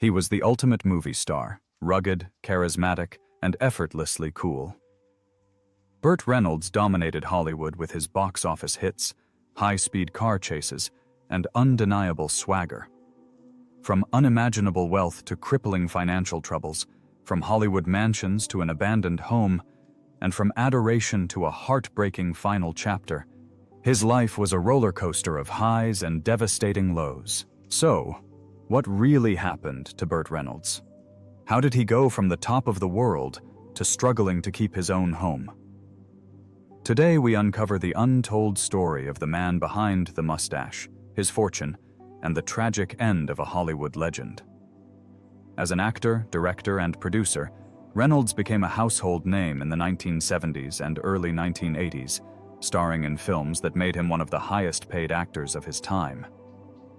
He was the ultimate movie star, rugged, charismatic, and effortlessly cool. Burt Reynolds dominated Hollywood with his box office hits, high-speed car chases, and undeniable swagger. From unimaginable wealth to crippling financial troubles, from Hollywood mansions to an abandoned home, and from adoration to a heartbreaking final chapter, his life was a roller coaster of highs and devastating lows. So, what really happened to Burt Reynolds? How did he go from the top of the world to struggling to keep his own home? Today we uncover the untold story of the man behind the mustache, his fortune, and the tragic end of a Hollywood legend. As an actor, director, and producer, Reynolds became a household name in the 1970s and early 1980s, starring in films that made him one of the highest-paid actors of his time.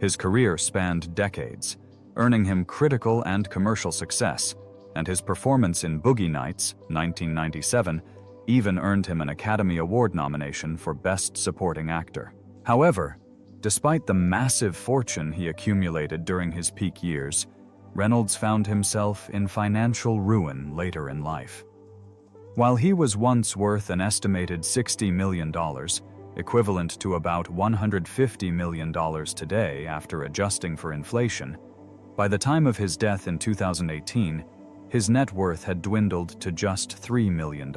His career spanned decades, earning him critical and commercial success, and his performance in Boogie Nights, 1997, even earned him an Academy Award nomination for Best Supporting Actor. However, despite the massive fortune he accumulated during his peak years, Reynolds found himself in financial ruin later in life. While he was once worth an estimated $60 million, equivalent to about $150 million today after adjusting for inflation, by the time of his death in 2018, his net worth had dwindled to just $3 million.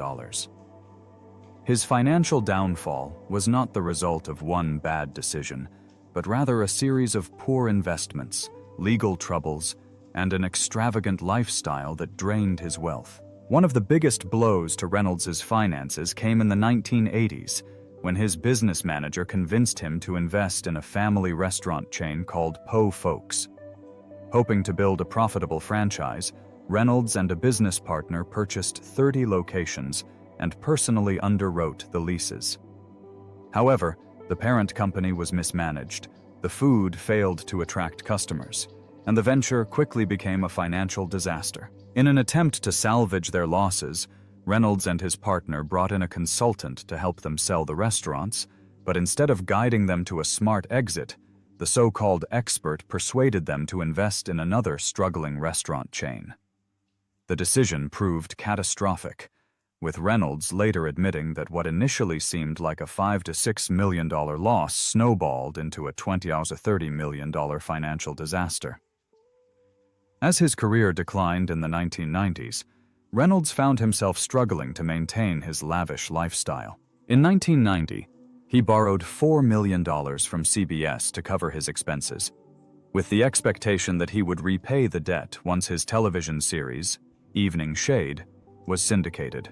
His financial downfall was not the result of one bad decision, but rather a series of poor investments, legal troubles, and an extravagant lifestyle that drained his wealth. One of the biggest blows to Reynolds' finances came in the 1980s, when his business manager convinced him to invest in a family restaurant chain called Po Folks. Hoping to build a profitable franchise, Reynolds and a business partner purchased 30 locations and personally underwrote the leases. However, the parent company was mismanaged, the food failed to attract customers, and the venture quickly became a financial disaster. In an attempt to salvage their losses, Reynolds and his partner brought in a consultant to help them sell the restaurants, but instead of guiding them to a smart exit, the so-called expert persuaded them to invest in another struggling restaurant chain. The decision proved catastrophic, with Reynolds later admitting that what initially seemed like a $5 to $6 million loss snowballed into a $20 to $30 million financial disaster. As his career declined in the 1990s, Reynolds found himself struggling to maintain his lavish lifestyle. In 1990, he borrowed $4 million from CBS to cover his expenses, with the expectation that he would repay the debt once his television series, Evening Shade, was syndicated.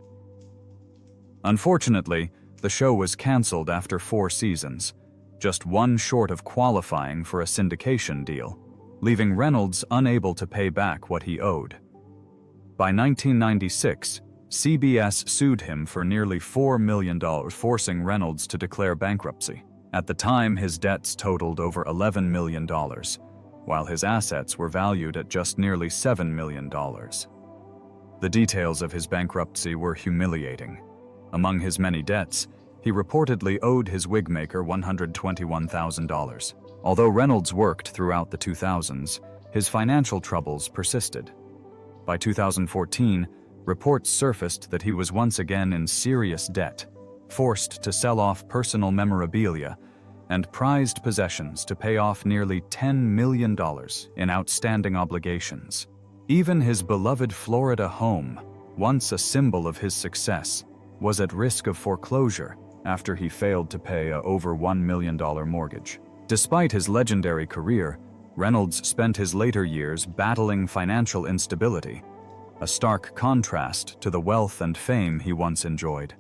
Unfortunately, the show was canceled after 4 seasons, just one short of qualifying for a syndication deal, leaving Reynolds unable to pay back what he owed. By 1996, CBS sued him for nearly $4 million, forcing Reynolds to declare bankruptcy. At the time, his debts totaled over $11 million, while his assets were valued at just nearly $7 million. The details of his bankruptcy were humiliating. Among his many debts, he reportedly owed his wig maker $121,000. Although Reynolds worked throughout the 2000s, his financial troubles persisted. By 2014, reports surfaced that he was once again in serious debt, forced to sell off personal memorabilia and prized possessions to pay off nearly $10 million in outstanding obligations. Even his beloved Florida home, once a symbol of his success, was at risk of foreclosure after he failed to pay a over $1 million mortgage. Despite his legendary career, Reynolds spent his later years battling financial instability, a stark contrast to the wealth and fame he once enjoyed.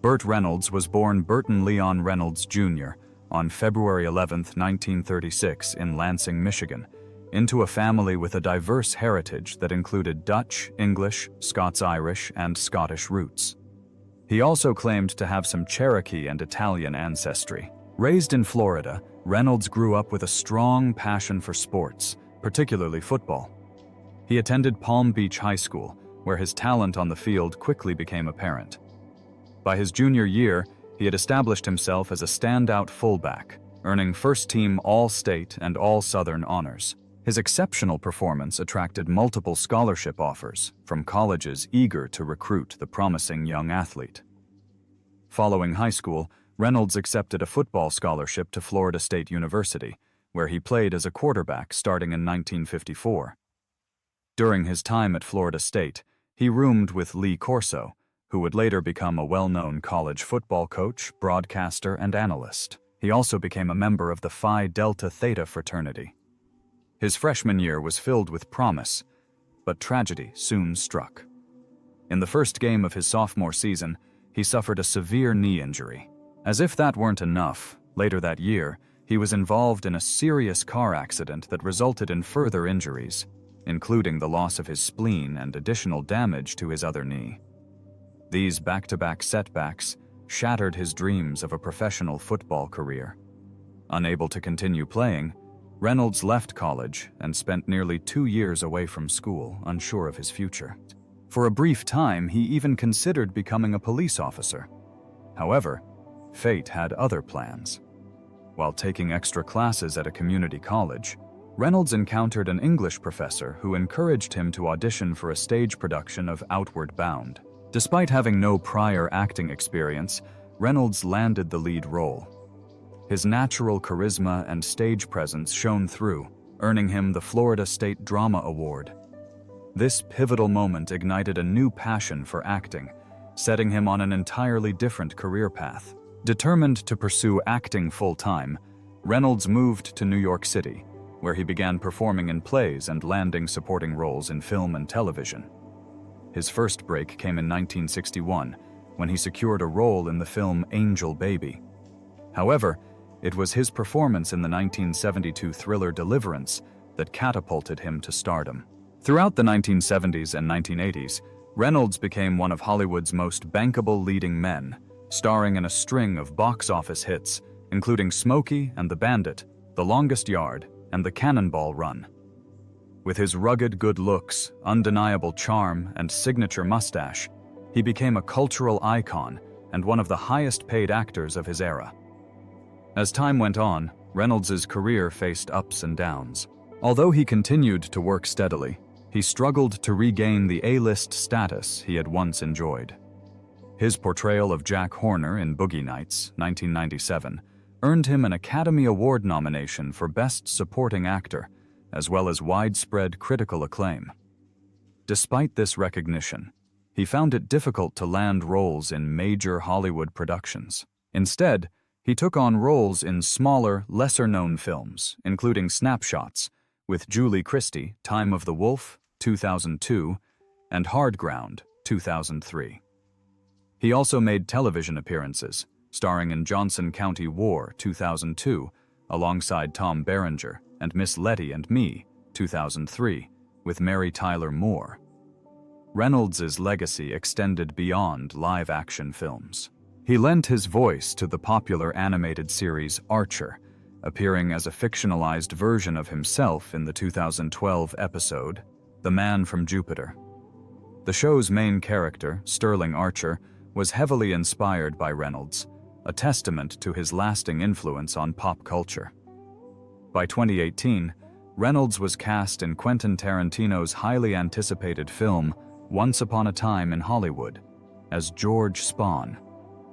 Burt Reynolds was born Burton Leon Reynolds, Jr. on February 11, 1936 in Lansing, Michigan, into a family with a diverse heritage that included Dutch, English, Scots-Irish, and Scottish roots. He also claimed to have some Cherokee and Italian ancestry. Raised in Florida, Reynolds grew up with a strong passion for sports, particularly football. He attended Palm Beach High School, where his talent on the field quickly became apparent. By his junior year, he had established himself as a standout fullback, earning first-team All-State and All-Southern honors. His exceptional performance attracted multiple scholarship offers from colleges eager to recruit the promising young athlete. Following high school, Reynolds accepted a football scholarship to Florida State University, where he played as a quarterback starting in 1954. During his time at Florida State, he roomed with Lee Corso, who would later become a well-known college football coach, broadcaster, and analyst. He also became a member of the Phi Delta Theta fraternity. His freshman year was filled with promise, but tragedy soon struck. In the first game of his sophomore season, he suffered a severe knee injury. As if that weren't enough, later that year, he was involved in a serious car accident that resulted in further injuries, including the loss of his spleen and additional damage to his other knee. These back-to-back setbacks shattered his dreams of a professional football career. Unable to continue playing, Reynolds left college and spent nearly 2 years away from school, unsure of his future. For a brief time, he even considered becoming a police officer. However, fate had other plans. While taking extra classes at a community college, Reynolds encountered an English professor who encouraged him to audition for a stage production of Outward Bound. Despite having no prior acting experience, Reynolds landed the lead role. His natural charisma and stage presence shone through, earning him the Florida State Drama Award. This pivotal moment ignited a new passion for acting, setting him on an entirely different career path. Determined to pursue acting full-time, Reynolds moved to New York City, where he began performing in plays and landing supporting roles in film and television. His first break came in 1961, when he secured a role in the film Angel Baby. However, it was his performance in the 1972 thriller Deliverance that catapulted him to stardom. Throughout the 1970s and 1980s, Reynolds became one of Hollywood's most bankable leading men, starring in a string of box office hits, including Smokey and the Bandit, The Longest Yard, and The Cannonball Run. With his rugged good looks, undeniable charm, and signature mustache, he became a cultural icon and one of the highest-paid actors of his era. As time went on, Reynolds' career faced ups and downs. Although he continued to work steadily, he struggled to regain the A-list status he had once enjoyed. His portrayal of Jack Horner in Boogie Nights, 1997, earned him an Academy Award nomination for Best Supporting Actor, as well as widespread critical acclaim. Despite this recognition, he found it difficult to land roles in major Hollywood productions. Instead, he took on roles in smaller, lesser-known films, including Snapshots, with Julie Christie, Time of the Wolf, 2002, and Hard Ground, 2003. He also made television appearances, starring in Johnson County War, 2002, alongside Tom Berenger, and Miss Letty and Me, 2003, with Mary Tyler Moore. Reynolds' legacy extended beyond live-action films. He lent his voice to the popular animated series Archer, appearing as a fictionalized version of himself in the 2012 episode, The Man from Jupiter. The show's main character, Sterling Archer, was heavily inspired by Reynolds, a testament to his lasting influence on pop culture. By 2018, Reynolds was cast in Quentin Tarantino's highly anticipated film Once Upon a Time in Hollywood as George Spahn,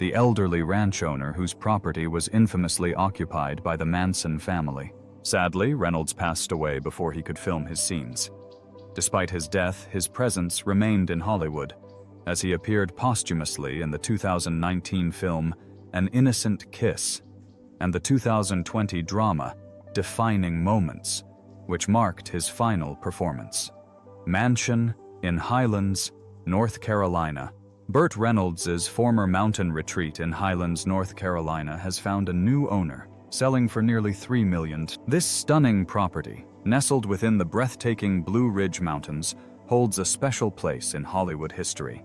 the elderly ranch owner whose property was infamously occupied by the Manson family. Sadly, Reynolds passed away before he could film his scenes. Despite his death, his presence remained in Hollywood, as he appeared posthumously in the 2019 film An Innocent Kiss and the 2020 drama Defining Moments, which marked his final performance. Mansion in Highlands, North Carolina. Burt Reynolds' former mountain retreat in Highlands, North Carolina has found a new owner, selling for nearly $3 million. This stunning property, nestled within the breathtaking Blue Ridge Mountains, holds a special place in Hollywood history.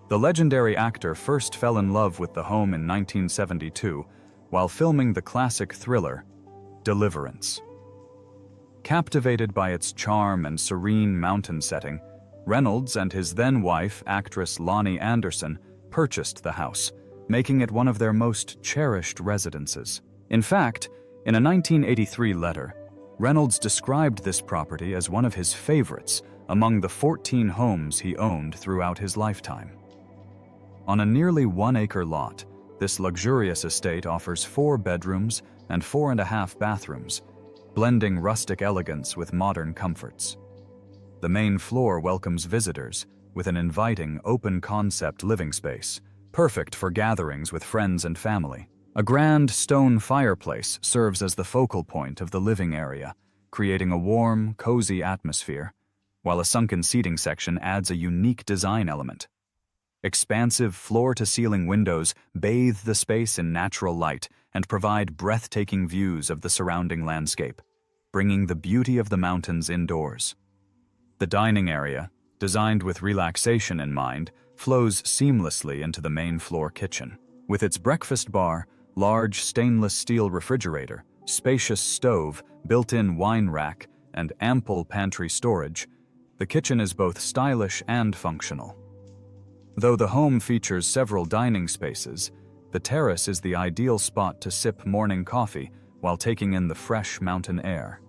The legendary actor first fell in love with the home in 1972 while filming the classic thriller, Deliverance. Captivated by its charm and serene mountain setting, Reynolds and his then-wife, actress Lonnie Anderson, purchased the house, making it one of their most cherished residences. In fact, in a 1983 letter, Reynolds described this property as one of his favorites among the 14 homes he owned throughout his lifetime. On a nearly 1-acre lot, this luxurious estate offers 4 bedrooms and 4.5 bathrooms, blending rustic elegance with modern comforts. The main floor welcomes visitors with an inviting, open-concept living space, perfect for gatherings with friends and family. A grand stone fireplace serves as the focal point of the living area, creating a warm, cozy atmosphere, while a sunken seating section adds a unique design element. Expansive floor-to-ceiling windows bathe the space in natural light and provide breathtaking views of the surrounding landscape, bringing the beauty of the mountains indoors. The dining area, designed with relaxation in mind, flows seamlessly into the main floor kitchen. With its breakfast bar, large stainless steel refrigerator, spacious stove, built-in wine rack, and ample pantry storage, the kitchen is both stylish and functional. Though the home features several dining spaces, the terrace is the ideal spot to sip morning coffee while taking in the fresh mountain air.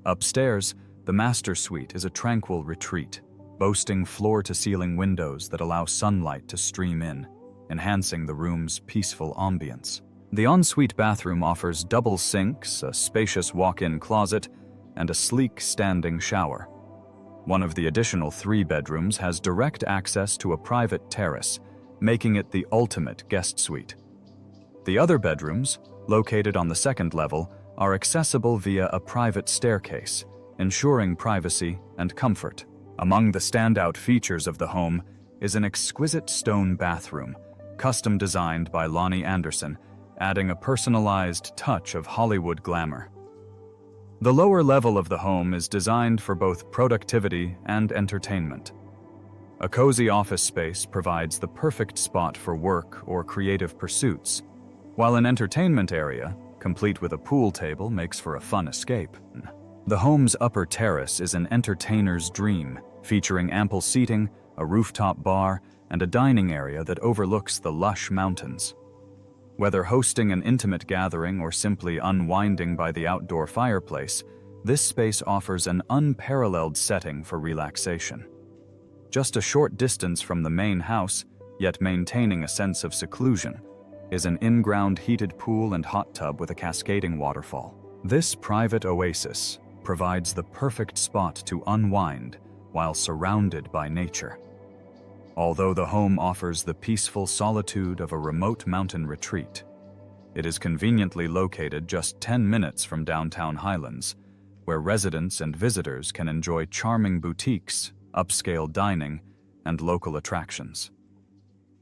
Upstairs, the master suite is a tranquil retreat, boasting floor-to-ceiling windows that allow sunlight to stream in, enhancing the room's peaceful ambience. The ensuite bathroom offers double sinks, a spacious walk-in closet, and a sleek standing shower. One of the additional 3 bedrooms has direct access to a private terrace, making it the ultimate guest suite. The other bedrooms, located on the 2nd level, are accessible via a private staircase, ensuring privacy and comfort. Among the standout features of the home is an exquisite stone bathroom, custom designed by Lonnie Anderson, adding a personalized touch of Hollywood glamour. The lower level of the home is designed for both productivity and entertainment. A cozy office space provides the perfect spot for work or creative pursuits, while an entertainment area, complete with a pool table, makes for a fun escape. The home's upper terrace is an entertainer's dream, featuring ample seating, a rooftop bar, and a dining area that overlooks the lush mountains. Whether hosting an intimate gathering or simply unwinding by the outdoor fireplace, this space offers an unparalleled setting for relaxation. Just a short distance from the main house, yet maintaining a sense of seclusion, is an in-ground heated pool and hot tub with a cascading waterfall. This private oasis provides the perfect spot to unwind while surrounded by nature. Although the home offers the peaceful solitude of a remote mountain retreat, it is conveniently located just 10 minutes from downtown Highlands, where residents and visitors can enjoy charming boutiques, upscale dining, and local attractions.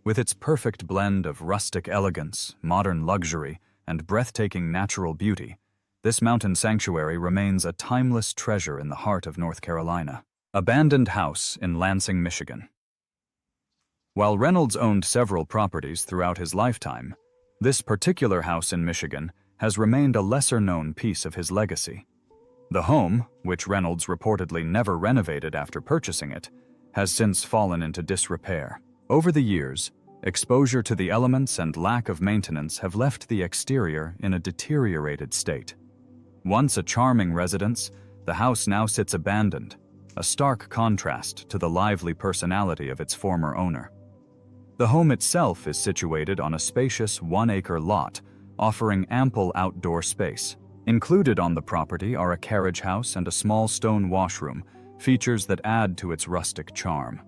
With its perfect blend of rustic elegance, modern luxury, and breathtaking natural beauty, this mountain sanctuary remains a timeless treasure in the heart of North Carolina. Abandoned house in Lansing, Michigan. While Reynolds owned several properties throughout his lifetime, this particular house in Michigan has remained a lesser-known piece of his legacy. The home, which Reynolds reportedly never renovated after purchasing it, has since fallen into disrepair. Over the years, exposure to the elements and lack of maintenance have left the exterior in a deteriorated state. Once a charming residence, the house now sits abandoned, a stark contrast to the lively personality of its former owner. The home itself is situated on a spacious 1-acre lot, offering ample outdoor space. Included on the property are a carriage house and a small stone washroom, features that add to its rustic charm.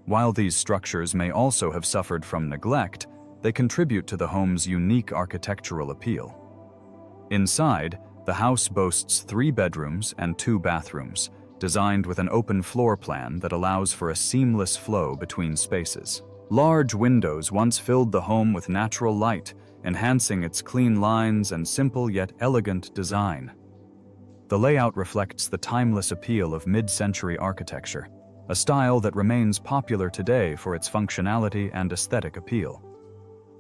While these structures may also have suffered from neglect, they contribute to the home's unique architectural appeal. Inside, the house boasts 3 bedrooms and 2 bathrooms, designed with an open floor plan that allows for a seamless flow between spaces. Large windows once filled the home with natural light, enhancing its clean lines and simple yet elegant design. The layout reflects the timeless appeal of mid-century architecture, a style that remains popular today for its functionality and aesthetic appeal.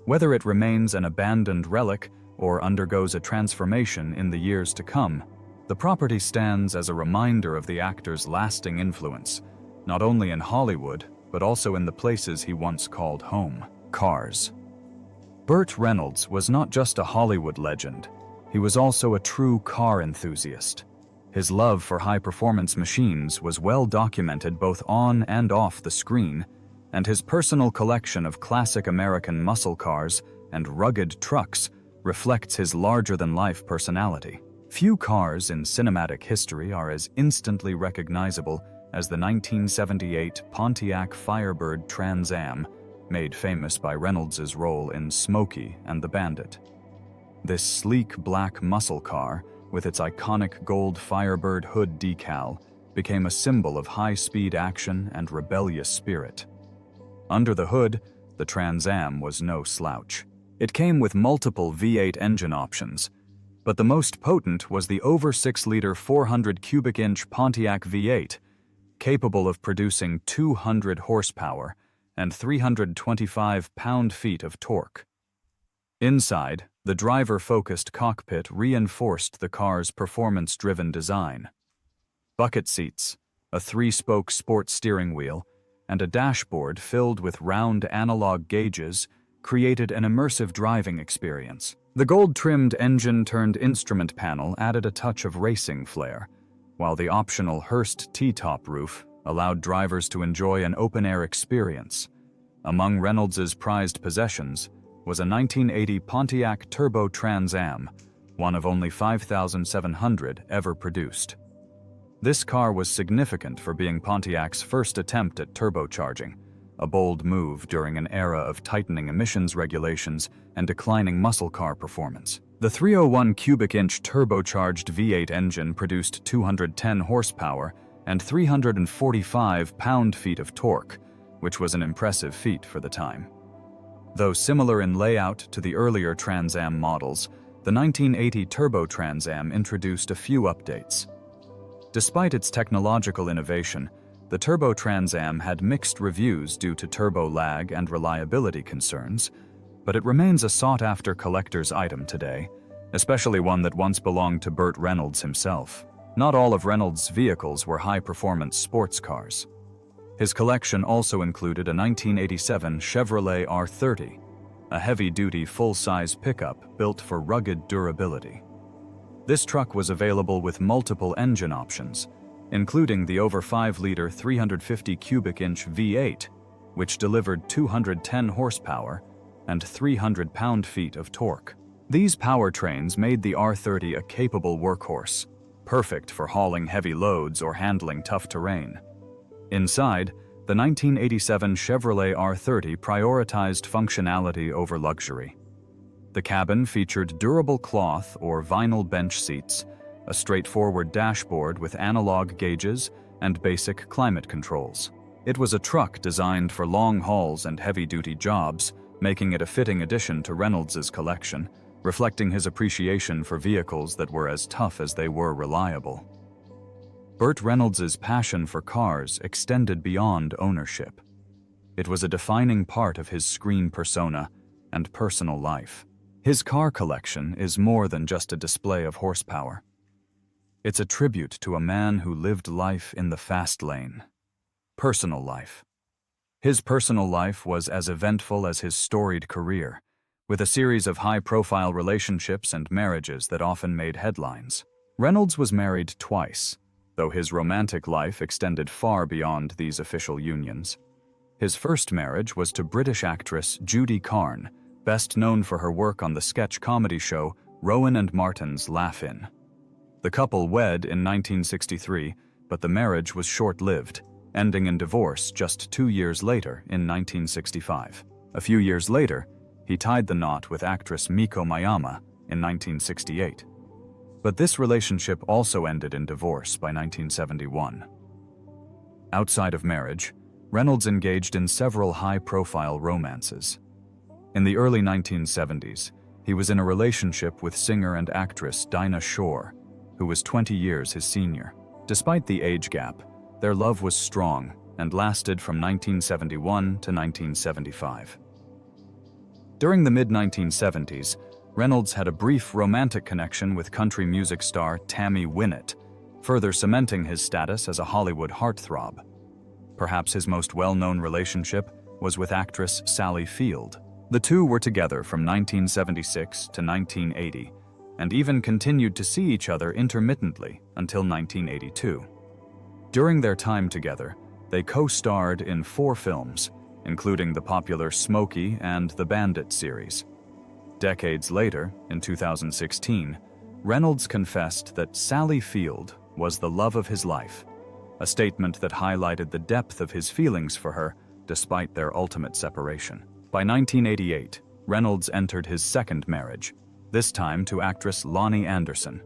Whether it remains an abandoned relic or undergoes a transformation in the years to come, the property stands as a reminder of the actor's lasting influence, not only in Hollywood, but also in the places he once called home. Cars. Burt Reynolds was not just a Hollywood legend. he was also a true car enthusiast. His love for high-performance machines was well documented both on and off the screen, and his personal collection of classic American muscle cars and rugged trucks reflects his larger-than-life personality. Few cars in cinematic history are as instantly recognizable as the 1978 Pontiac Firebird Trans Am, made famous by Reynolds' role in Smokey and the Bandit. This sleek black muscle car, with its iconic gold Firebird hood decal, became a symbol of high-speed action and rebellious spirit. Under the hood, the Trans Am was no slouch. It came with multiple V8 engine options, but the most potent was the over 6-liter 400 cubic inch Pontiac V8, capable of producing 200 horsepower and 325 pound-feet of torque. Inside, the driver-focused cockpit reinforced the car's performance-driven design. Bucket seats, a 3-spoke sports steering wheel, and a dashboard filled with round analog gauges created an immersive driving experience. The gold-trimmed engine-turned-instrument panel added a touch of racing flair, while the optional Hearst T-top roof allowed drivers to enjoy an open-air experience. Among Reynolds' prized possessions was a 1980 Pontiac Turbo Trans Am, one of only 5,700 ever produced. This car was significant for being Pontiac's first attempt at turbocharging, a bold move during an era of tightening emissions regulations and declining muscle car performance. The 301 cubic inch turbocharged V8 engine produced 210 horsepower and 345 pound-feet of torque, which was an impressive feat for the time. Though similar in layout to the earlier Trans Am models, the 1980 Turbo Trans Am introduced a few updates. Despite its technological innovation, the Turbo Trans Am had mixed reviews due to turbo lag and reliability concerns, but it remains a sought-after collector's item today, especially one that once belonged to Burt Reynolds himself. Not all of Reynolds' vehicles were high-performance sports cars. His collection also included a 1987 Chevrolet R30, a heavy-duty full-size pickup built for rugged durability. This truck was available with multiple engine options, including the over 5-liter 350 cubic inch V8, which delivered 210 horsepower and 300 pound-feet of torque. These powertrains made the R30 a capable workhorse, perfect for hauling heavy loads or handling tough terrain. Inside, the 1987 Chevrolet R30 prioritized functionality over luxury. The cabin featured durable cloth or vinyl bench seats, a straightforward dashboard with analog gauges, and basic climate controls. It was a truck designed for long hauls and heavy-duty jobs, making it a fitting addition to Reynolds' collection, reflecting his appreciation for vehicles that were as tough as they were reliable. Burt Reynolds' passion for cars extended beyond ownership. It was a defining part of his screen persona and personal life. His car collection is more than just a display of horsepower. It's a tribute to a man who lived life in the fast lane. Personal life. His personal life was as eventful as his storied career, with a series of high-profile relationships and marriages that often made headlines. Reynolds was married twice, though his romantic life extended far beyond these official unions. His first marriage was to British actress Judy Carne, best known for her work on the sketch comedy show Rowan and Martin's Laugh-In. The couple wed in 1963, but the marriage was short-lived, ending in divorce just 2 years later in 1965. A few years later, he tied the knot with actress Miko Mayama in 1968. But this relationship also ended in divorce by 1971. Outside of marriage, Reynolds engaged in several high-profile romances. In the early 1970s, he was in a relationship with singer and actress Dinah Shore, who was 20 years his senior. Despite the age gap, their love was strong and lasted from 1971 to 1975. During the mid-1970s, Reynolds had a brief romantic connection with country music star Tammy Wynette, further cementing his status as a Hollywood heartthrob. Perhaps his most well-known relationship was with actress Sally Field. The two were together from 1976 to 1980, and even continued to see each other intermittently until 1982. During their time together, they co-starred in 4 films, including the popular Smokey and the Bandit series. Decades later, in 2016, Reynolds confessed that Sally Field was the love of his life, a statement that highlighted the depth of his feelings for her despite their ultimate separation. By 1988, Reynolds entered his second marriage, this time to actress Lonnie Anderson.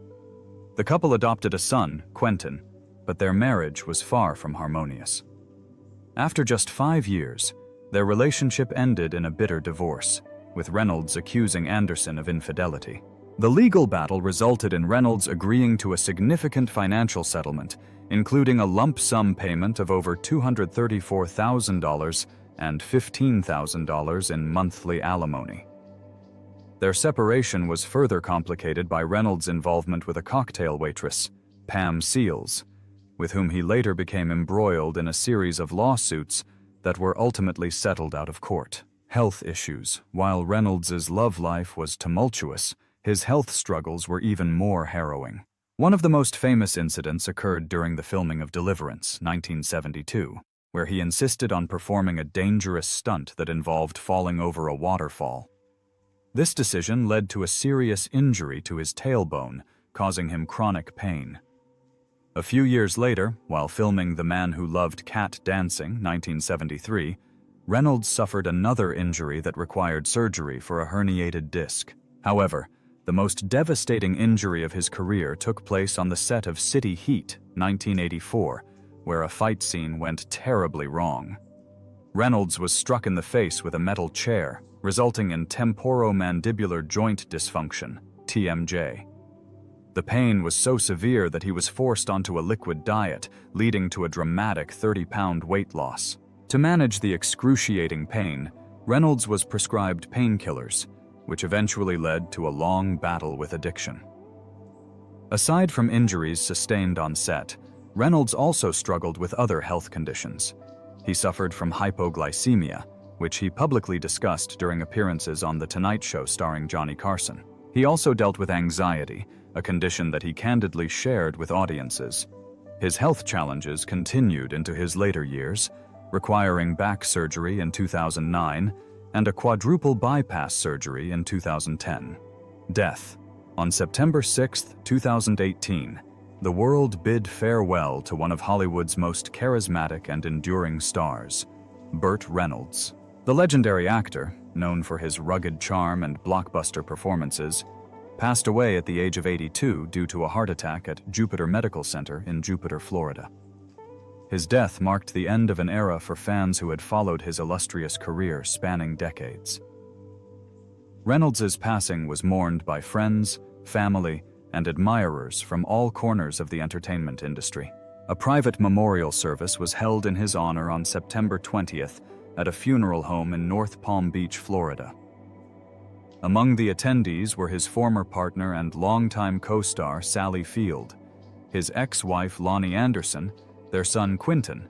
The couple adopted a son, Quentin, but their marriage was far from harmonious. After just 5 years, their relationship ended in a bitter divorce, with Reynolds accusing Anderson of infidelity. The legal battle resulted in Reynolds agreeing to a significant financial settlement, including a lump sum payment of over $234,000 and $15,000 in monthly alimony. Their separation was further complicated by Reynolds' involvement with a cocktail waitress, Pam Seals, with whom he later became embroiled in a series of lawsuits that were ultimately settled out of court. Health issues. While Reynolds' love life was tumultuous, his health struggles were even more harrowing. One of the most famous incidents occurred during the filming of Deliverance, 1972, where he insisted on performing a dangerous stunt that involved falling over a waterfall. This decision led to a serious injury to his tailbone, causing him chronic pain. A few years later, while filming The Man Who Loved Cat Dancing, 1973, Reynolds suffered another injury that required surgery for a herniated disc. However, the most devastating injury of his career took place on the set of City Heat, 1984, where a fight scene went terribly wrong. Reynolds was struck in the face with a metal chair, resulting in temporomandibular joint dysfunction, TMJ. The pain was so severe that he was forced onto a liquid diet, leading to a dramatic 30-pound weight loss. To manage the excruciating pain, Reynolds was prescribed painkillers, which eventually led to a long battle with addiction. Aside from injuries sustained on set, Reynolds also struggled with other health conditions. He suffered from hypoglycemia, which he publicly discussed during appearances on The Tonight Show starring Johnny Carson. He also dealt with anxiety, a condition that he candidly shared with audiences. His health challenges continued into his later years, requiring back surgery in 2009 and a quadruple bypass surgery in 2010. Death. On September 6, 2018, the world bid farewell to one of Hollywood's most charismatic and enduring stars, Burt Reynolds. The legendary actor, known for his rugged charm and blockbuster performances, passed away at the age of 82 due to a heart attack at Jupiter Medical Center in Jupiter, Florida. His death marked the end of an era for fans who had followed his illustrious career spanning decades. Reynolds' passing was mourned by friends, family, and admirers from all corners of the entertainment industry. A private memorial service was held in his honor on September 20th at a funeral home in North Palm Beach, Florida. Among the attendees were his former partner and longtime co-star Sally Field, his ex-wife Lonnie Anderson, their son Quentin,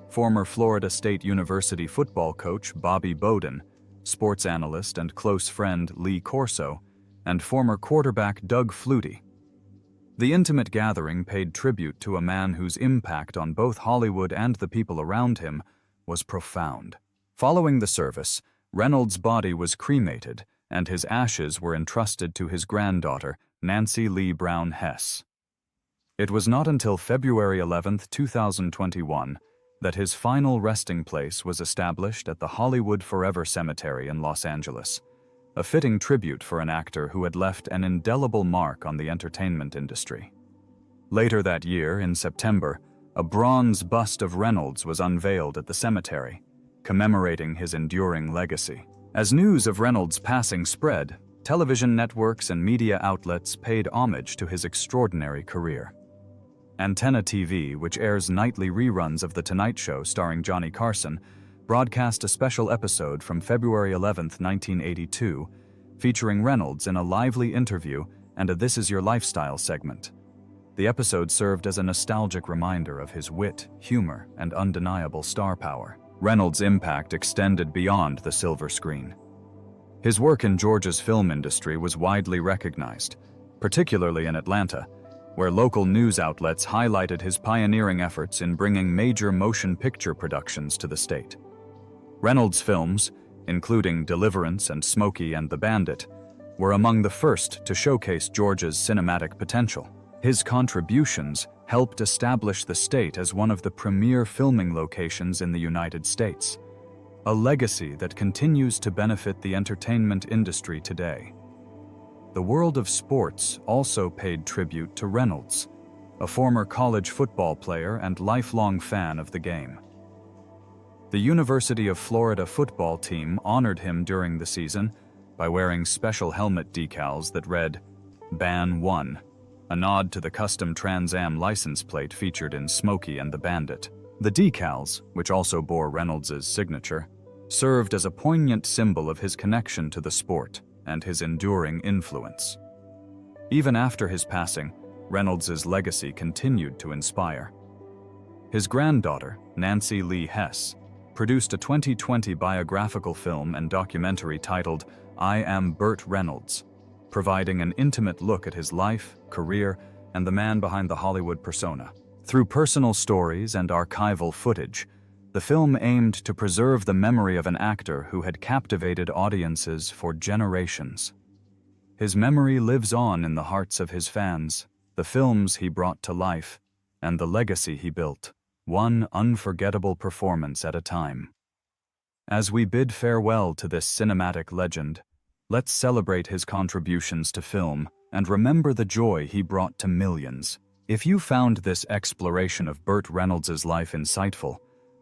former Florida State University football coach Bobby Bowden, sports analyst and close friend Lee Corso, and former quarterback Doug Flutie. The intimate gathering paid tribute to a man whose impact on both Hollywood and the people around him was profound. Following the service, Reynolds' body was cremated, and his ashes were entrusted to his granddaughter, Nancy Lee Brown Hess. It was not until February 11, 2021, that his final resting place was established at the Hollywood Forever Cemetery in Los Angeles, a fitting tribute for an actor who had left an indelible mark on the entertainment industry. Later that year, in September, a bronze bust of Reynolds was unveiled at the cemetery, commemorating his enduring legacy. As news of Reynolds' passing spread, television networks and media outlets paid homage to his extraordinary career. Antenna TV, which airs nightly reruns of The Tonight Show starring Johnny Carson, broadcast a special episode from February 11, 1982, featuring Reynolds in a lively interview and a This Is Your Lifestyle segment. The episode served as a nostalgic reminder of his wit, humor, and undeniable star power. Reynolds' impact extended beyond the silver screen. His work in Georgia's film industry was widely recognized, particularly in Atlanta, where local news outlets highlighted his pioneering efforts in bringing major motion picture productions to the state. Reynolds' films, including Deliverance and Smokey and the Bandit, were among the first to showcase Georgia's cinematic potential. His contributions helped establish the state as one of the premier filming locations in the United States, a legacy that continues to benefit the entertainment industry today. The world of sports also paid tribute to Reynolds, a former college football player and lifelong fan of the game. The University of Florida football team honored him during the season by wearing special helmet decals that read, "Ban 1, a nod to the custom Trans Am license plate featured in Smokey and the Bandit. The decals, which also bore Reynolds' signature, served as a poignant symbol of his connection to the sport and his enduring influence. Even after his passing, Reynolds' legacy continued to inspire. His granddaughter, Nancy Lee Hess, produced a 2020 biographical film and documentary titled I Am Burt Reynolds, providing an intimate look at his life, career, and the man behind the Hollywood persona. Through personal stories and archival footage, the film aimed to preserve the memory of an actor who had captivated audiences for generations. His memory lives on in the hearts of his fans, the films he brought to life, and the legacy he built, one unforgettable performance at a time. As we bid farewell to this cinematic legend, let's celebrate his contributions to film and remember the joy he brought to millions. If you found this exploration of Burt Reynolds' life insightful,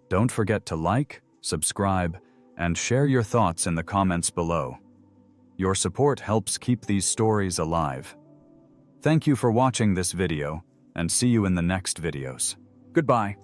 don't forget to like, subscribe, and share your thoughts in the comments below. Your support helps keep these stories alive. Thank you for watching this video, and see you in the next videos. Goodbye.